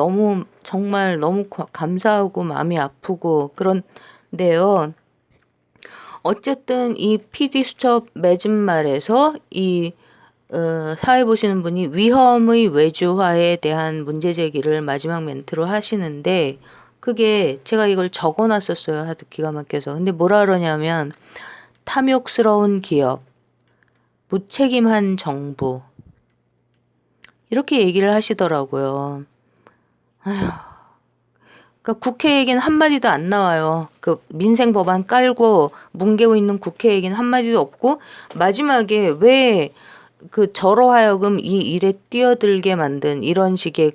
정말 너무 감사하고 마음이 아프고 그런데요. 어쨌든 이 PD 수첩 맺은 말에서 사회 보시는 분이 위험의 외주화에 대한 문제 제기를 마지막 멘트로 하시는데, 그게 제가 이걸 적어 놨었어요. 하도 기가 막혀서. 근데 뭐라 그러냐면, 탐욕스러운 기업, 무책임한 정부, 이렇게 얘기를 하시더라고요. 그러니까 국회 얘기는 한마디도 안 나와요. 민생 법안 깔고 뭉개고 있는 국회 얘기는 한마디도 없고, 마지막에 왜 저로 하여금 이 일에 뛰어들게 만든 이런 식의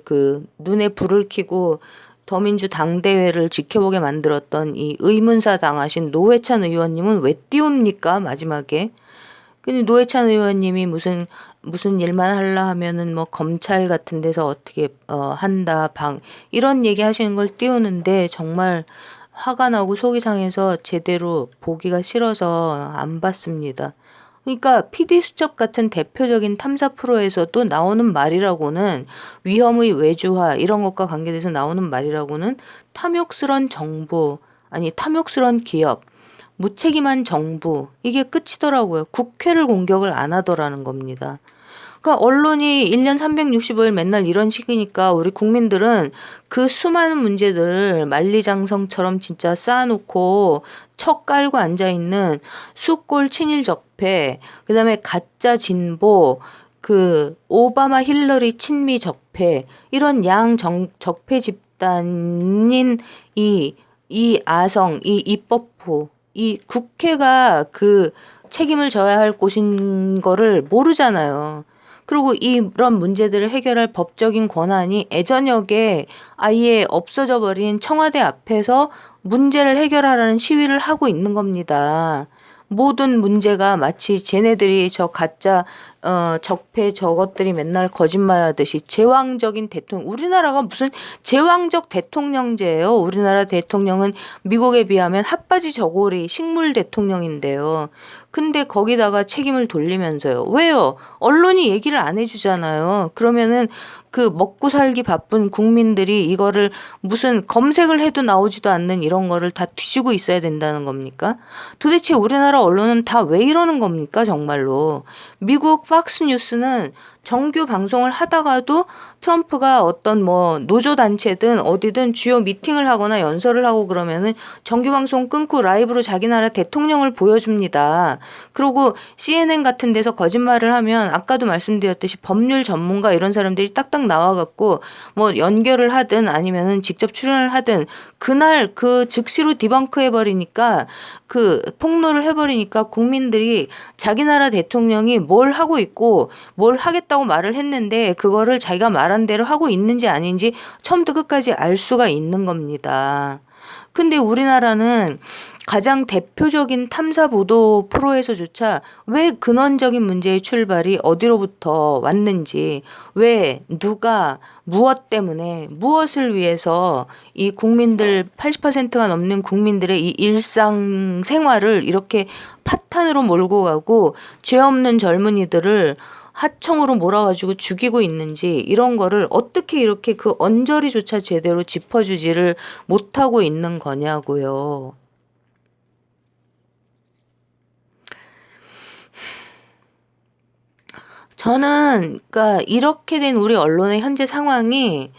눈에 불을 켜고 더민주 당대회를 지켜보게 만들었던 이 의문사 당하신 노회찬 의원님은 왜 띄웁니까, 마지막에? 근데 노회찬 의원님이 무슨 일만 하려 하면은 뭐 검찰 같은 데서 어떻게 한다 이런 얘기 하시는 걸 띄우는데 정말 화가 나고 속이 상해서 제대로 보기가 싫어서 안 봤습니다. 그러니까 PD 수첩 같은 대표적인 탐사 프로에서도 나오는 말이라고는, 위험의 외주화 이런 것과 관계돼서 나오는 말이라고는 탐욕스런 정부, 아니 탐욕스런 기업, 무책임한 정부 이게 끝이더라고요. 국회를 공격을 안 하더라는 겁니다. 그러니까 언론이 1년 365일 맨날 이런 식이니까 우리 국민들은 그 수많은 문제들을 만리장성처럼 진짜 쌓아놓고 척 깔고 앉아있는 수꼴 친일 적폐, 그다음에 가짜 진보, 그 오바마 힐러리 친미 적폐 이런 적폐 집단인 이 아성, 이 입법부, 이 국회가 그 책임을 져야 할 곳인 거를 모르잖아요. 그리고 이런 문제들을 해결할 법적인 권한이 애저녁에 아예 없어져 버린 청와대 앞에서 문제를 해결하라는 시위를 하고 있는 겁니다. 모든 문제가 마치 쟤네들이 저 가짜 적폐 저것들이 맨날 거짓말하듯이 제왕적인 대통령, 우리나라가 무슨 제왕적 대통령제예요. 우리나라 대통령은 미국에 비하면 핫바지 저고리 식물 대통령인데요. 근데 거기다가 책임을 돌리면서요. 왜요? 언론이 얘기를 안 해주잖아요. 그러면은 그 먹고 살기 바쁜 국민들이 이거를 무슨 검색을 해도 나오지도 않는 이런 거를 다 뒤지고 있어야 된다는 겁니까? 도대체 우리나라 언론은 다 왜 이러는 겁니까, 정말로? 미국 팍스뉴스는 정규 방송을 하다가도 트럼프가 어떤 뭐 노조단체든 어디든 주요 미팅을 하거나 연설을 하고 그러면은 정규 방송 끊고 라이브로 자기 나라 대통령을 보여줍니다. 그리고 CNN 같은 데서 거짓말을 하면 아까도 말씀드렸듯이 법률 전문가 이런 사람들이 딱딱 나와갖고 뭐 연결을 하든 아니면은 직접 출연을 하든 그날 그 즉시로 디벙크 해버리니까 그 폭로를 해버리니까 국민들이 자기 나라 대통령이 뭘 하고 있고 뭘 하겠다고 말을 했는데 그거를 자기가 말한 대로 하고 있는지 아닌지 처음부터 끝까지 알 수가 있는 겁니다. 근데 우리나라는 가장 대표적인 탐사 보도 프로에서조차 왜 근원적인 문제의 출발이 어디로부터 왔는지, 왜 누가 무엇 때문에 무엇을 위해서 이 국민들 80%가 넘는 국민들의 이 일상 생활을 이렇게 파탄으로 몰고 가고 죄 없는 젊은이들을 하청으로 몰아가지고 죽이고 있는지 이런 거를 어떻게 이렇게 그 언저리조차 제대로 짚어주지를 못하고 있는 거냐고요. 저는 그러니까 이렇게 된 우리 언론의 현재 상황이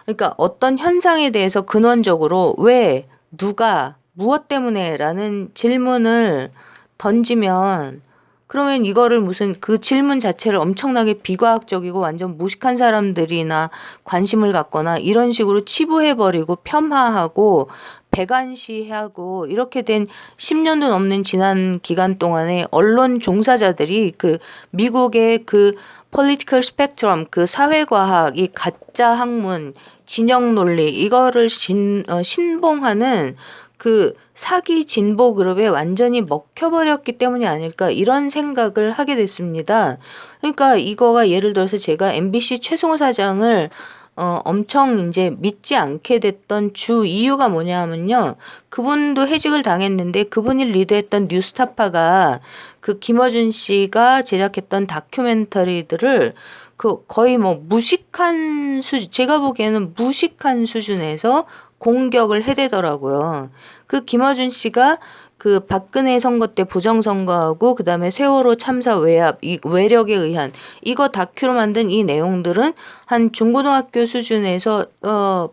그러니까 어떤 현상에 대해서 근원적으로 왜, 누가, 무엇 때문에라는 질문을 던지면 그러면 이거를 무슨 그 질문 자체를 엄청나게 비과학적이고 완전 무식한 사람들이나 관심을 갖거나 이런 식으로 치부해버리고 폄하하고 배관시하고 이렇게 된 10년도 넘는 지난 기간 동안에 언론 종사자들이 그 미국의 그 political spectrum 그 사회과학 이 가짜 학문 진영 논리 이거를 신봉하는 그 사기 진보 그룹에 완전히 먹혀버렸기 때문이 아닐까 이런 생각을 하게 됐습니다. 그러니까 이거가 예를 들어서 제가 MBC 최승호 사장을 엄청 이제 믿지 않게 됐던 주 이유가 뭐냐면요. 그분도 해직을 당했는데 그분이 리드했던 뉴스타파가 그 김어준 씨가 제작했던 다큐멘터리들을 그 거의 뭐 무식한 수준, 제가 보기에는 무식한 수준에서 공격을 해대더라고요. 그 김어준 씨가 그 박근혜 선거 때 부정선거하고 그다음에 세월호 참사 외압, 이 외력에 의한 이거 다큐로 만든 이 내용들은 한 중고등학교 수준에서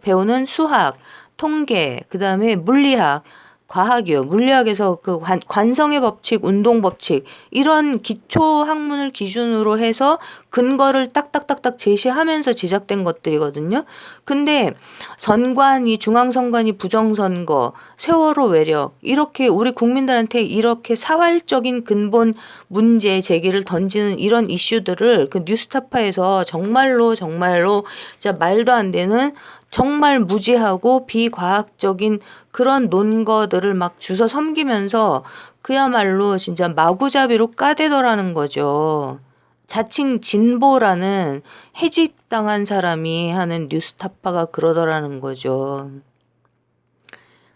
배우는 수학, 통계, 그다음에 물리학, 과학이요. 물리학에서 그 관성의 법칙, 운동 법칙 이런 기초 학문을 기준으로 해서 근거를 딱딱딱딱 제시하면서 제작된 것들이거든요. 근데 선관위, 중앙선관위 부정선거, 세월호 외력 이렇게 우리 국민들한테 이렇게 사활적인 근본 문제 제기를 던지는 이런 이슈들을 그 뉴스타파에서 정말로 진짜 말도 안 되는 정말 무지하고 비과학적인 그런 논거들을 막 주워 섬기면서 그야말로 진짜 마구잡이로 까대더라는 거죠. 자칭 진보라는 해직당한 사람이 하는 뉴스타파가 그러더라는 거죠.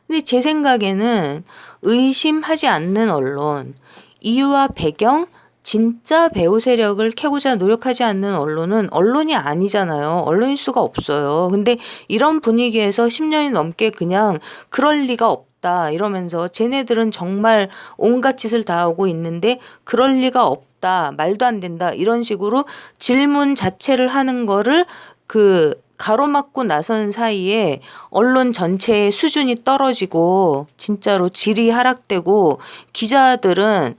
근데 제 생각에는 의심하지 않는 언론, 이유와 배경, 진짜 배후 세력을 캐고자 노력하지 않는 언론은 언론이 아니잖아요. 언론일 수가 없어요. 근데 이런 분위기에서 10년이 넘게 그냥 그럴 리가 없다 이러면서 쟤네들은 정말 온갖 짓을 다 하고 있는데 그럴 리가 없다, 말도 안 된다 이런 식으로 질문 자체를 하는 거를 가로막고 나선 사이에 언론 전체의 수준이 떨어지고 진짜로 질이 하락되고 기자들은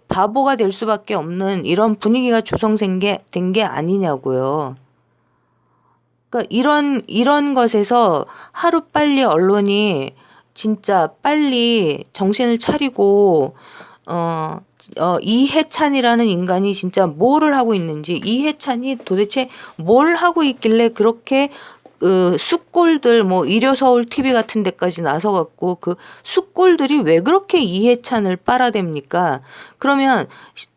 바보가 될 수밖에 없는 이런 분위기가 조성된 게 아니냐고요. 그러니까 이런 것에서 하루빨리 언론이 진짜 빨리 정신을 차리고 이해찬이라는 인간이 진짜 뭐를 하고 있는지, 이해찬이 도대체 뭘 하고 있길래 그렇게 숫골들 뭐 일요서울 TV 같은 데까지 나서갖고 숫골들이 왜 그렇게 이해찬을 빨아댑니까? 그러면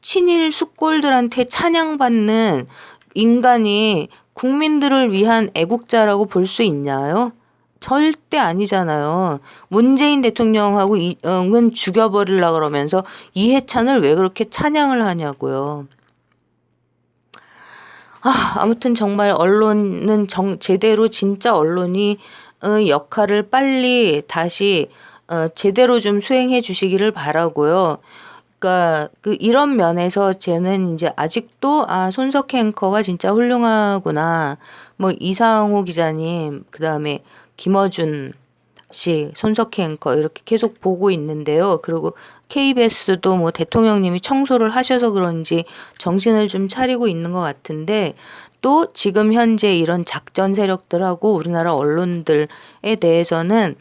친일 숫골들한테 찬양받는 인간이 국민들을 위한 애국자라고 볼 수 있나요? 절대 아니잖아요. 문재인 대통령하고 은 죽여버리려고 그러면서 이해찬을 왜 그렇게 찬양을 하냐고요. 아무튼 정말 언론은 제대로 진짜 언론이 역할을 빨리 다시 제대로 좀 수행해 주시기를 바라고요. 그러니까 이런 면에서 쟤는 이제 아직도 손석희 앵커가 진짜 훌륭하구나. 뭐 이상호 기자님, 그다음에 김어준 씨, 손석희 앵커 이렇게 계속 보고 있는데요. 그리고 KBS도 뭐 대통령님이 청소를 하셔서 그런지 정신을 좀 차리고 있는 것 같은데 또 지금 현재 이런 작전 세력들하고 우리나라 언론들에 대해서는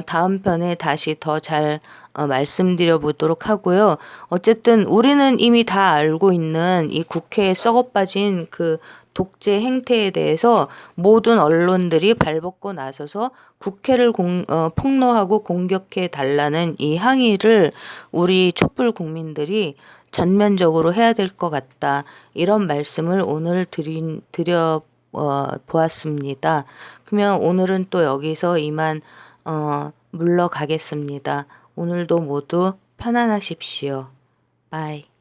다음 편에 다시 더 잘 말씀드려 보도록 하고요. 어쨌든 우리는 이미 다 알고 있는 이 국회에 썩어빠진 독재 행태에 대해서 모든 언론들이 발벗고 나서서 국회를 폭로하고 공격해 달라는 이 항의를 우리 촛불 국민들이 전면적으로 해야 될 것 같다. 이런 말씀을 오늘 드려 보았습니다. 그러면 오늘은 또 여기서 이만 물러가겠습니다. 오늘도 모두 편안하십시오. 바이.